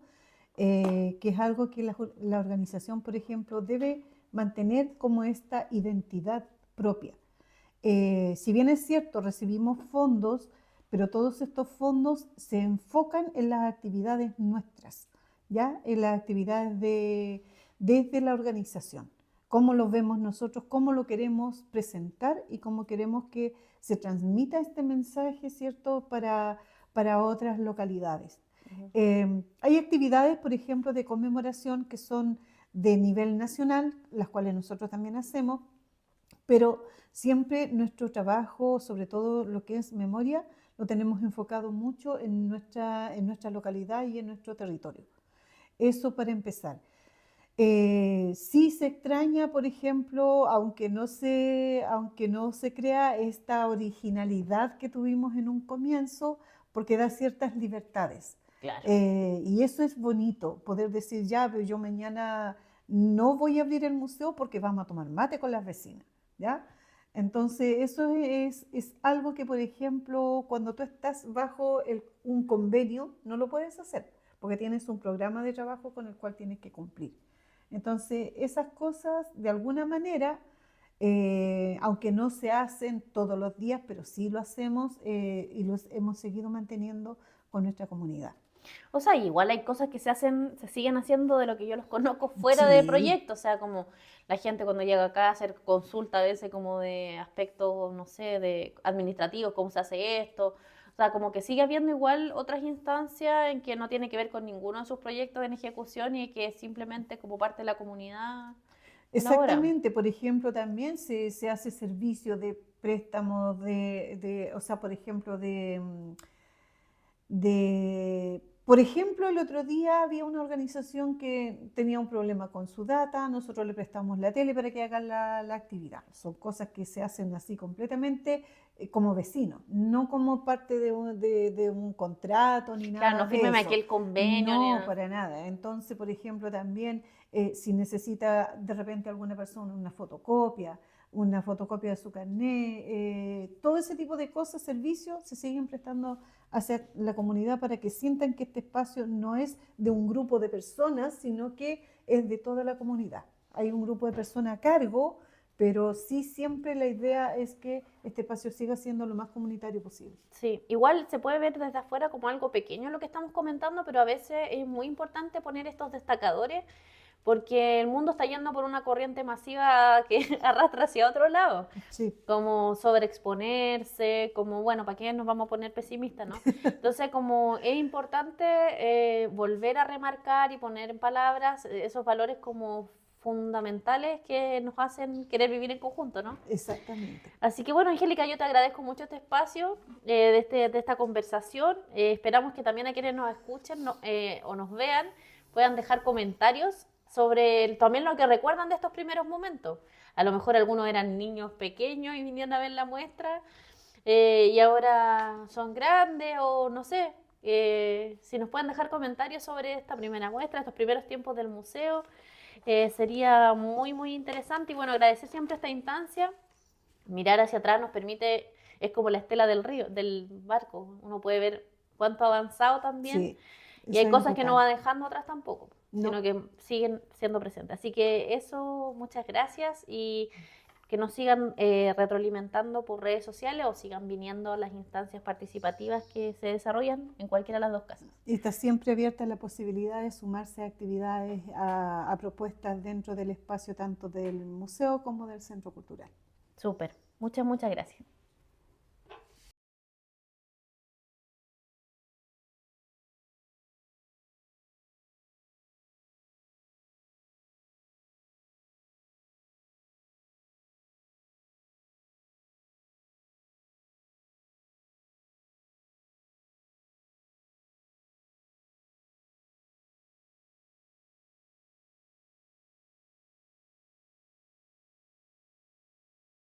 que es algo que la organización, por ejemplo, debe mantener como esta identidad propia. Si bien es cierto, recibimos fondos, pero todos estos fondos se enfocan en las actividades nuestras, ¿ya? En las actividades desde la organización, cómo lo vemos nosotros, cómo lo queremos presentar y cómo queremos que se transmita este mensaje, ¿cierto?, para otras localidades. Uh-huh. Hay actividades, por ejemplo, de conmemoración que son de nivel nacional, las cuales nosotros también hacemos, pero siempre nuestro trabajo, sobre todo lo que es memoria, lo tenemos enfocado mucho en nuestra localidad y en nuestro territorio. Eso para empezar. Sí se extraña, por ejemplo, aunque no se crea esta originalidad que tuvimos en un comienzo, porque da ciertas libertades. Claro. Y eso es bonito, poder decir, ya, pero yo mañana no voy a abrir el museo porque vamos a tomar mate con las vecinas, ¿ya? Entonces, eso es algo que, por ejemplo, cuando tú estás bajo un convenio, no lo puedes hacer, porque tienes un programa de trabajo con el cual tienes que cumplir. Entonces, esas cosas, de alguna manera, aunque no se hacen todos los días, pero sí lo hacemos y los hemos seguido manteniendo con nuestra comunidad. O sea, igual hay cosas que se siguen haciendo de lo que yo los conozco fuera de proyecto, o sea, como la gente cuando llega acá a hacer consulta a veces como de aspectos, no sé, de administrativos, cómo se hace esto. O sea, como que sigue habiendo igual otras instancias en que no tiene que ver con ninguno de sus proyectos en ejecución y que simplemente como parte de la comunidad. Exactamente, por ejemplo, también se hace servicio de préstamos, o sea, por ejemplo, por ejemplo, el otro día había una organización que tenía un problema con su data, nosotros le prestamos la tele para que hagan la actividad. Son cosas que se hacen así completamente como vecinos, no como parte de un contrato ni nada. Claro, no fírmeme aquí el convenio. No, para nada. Entonces, por ejemplo, también si necesita de repente alguna persona una fotocopia una fotocopia de su carnet, todo ese tipo de cosas, servicios, se siguen prestando hacia la comunidad para que sientan que este espacio no es de un grupo de personas, sino que es de toda la comunidad. Hay un grupo de personas a cargo, pero sí siempre la idea es que este espacio siga siendo lo más comunitario posible. Sí, igual se puede ver desde afuera como algo pequeño lo que estamos comentando, pero a veces es muy importante poner estos destacadores porque el mundo está yendo por una corriente masiva que arrastra hacia otro lado, Sí, como sobreexponerse, como, bueno, ¿para qué nos vamos a poner pesimistas, no? Entonces, como es importante volver a remarcar y poner en palabras esos valores como fundamentales que nos hacen querer vivir en conjunto, ¿no? exactamente. Así que bueno, Angélica, yo te agradezco mucho este espacio, de esta conversación. Esperamos que también a quienes nos escuchen o nos vean puedan dejar comentarios sobre también lo que recuerdan de estos primeros momentos. A lo mejor algunos eran niños pequeños y vinieron a ver la muestra y ahora son grandes o no sé. Si nos pueden dejar comentarios sobre esta primera muestra, estos primeros tiempos del museo, sería muy, muy interesante. Y bueno, agradecer siempre esta instancia. Mirar hacia atrás nos permite, es como la estela del río, del barco. Uno puede ver cuánto ha avanzado también. Sí, Y hay eso es cosas que no va importante. dejando atrás tampoco, No, sino que siguen siendo presentes. Así que eso, muchas gracias y que nos sigan retroalimentando por redes sociales o sigan viniendo a las instancias participativas que se desarrollan en cualquiera de las dos casas. y está siempre abierta la posibilidad de sumarse a actividades, a propuestas dentro del espacio tanto del museo como del centro cultural. Súper, muchas, muchas gracias.